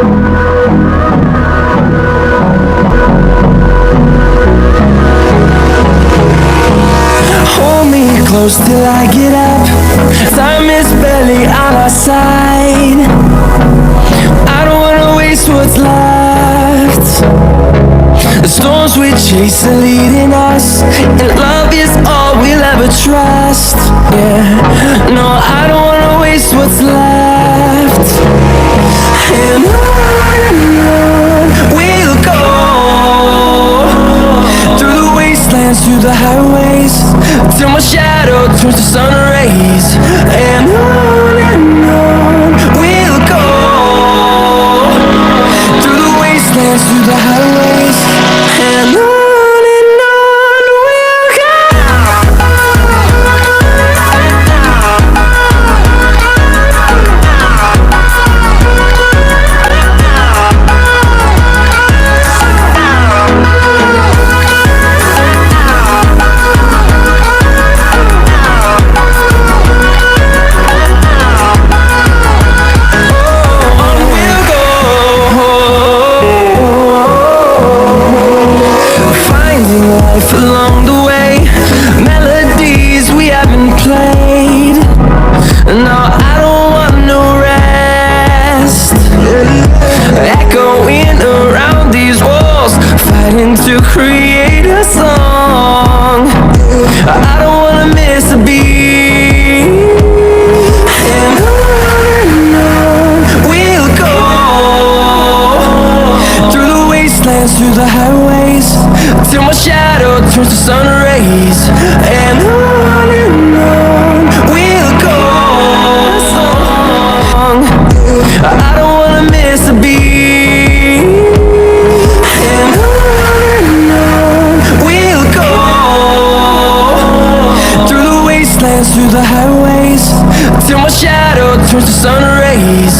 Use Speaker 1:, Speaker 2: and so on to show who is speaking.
Speaker 1: Hold me close till I get up. Time is barely on our side. I don't wanna waste what's left. The storms we chase are leading us, and love is all we'll ever trust. Yeah, no, I don't wanna waste what's left. And on we'll go, through the wastelands, through the highways, till my shadow turns to sun rays. And on we'll go, through the wastelands, through the highways, and on we'll go. Along the way, melodies we haven't played. No, I don't want no rest. Echoing around these walls, fighting to create a song. I don't wanna miss a beat. And on we'll go, through the wastelands, through the highways, till my shadow turns to sun rays. And on we'll go. I don't wanna miss a beat. And on we'll go, through the wastelands, through the highways, till my shadow turns to sun rays.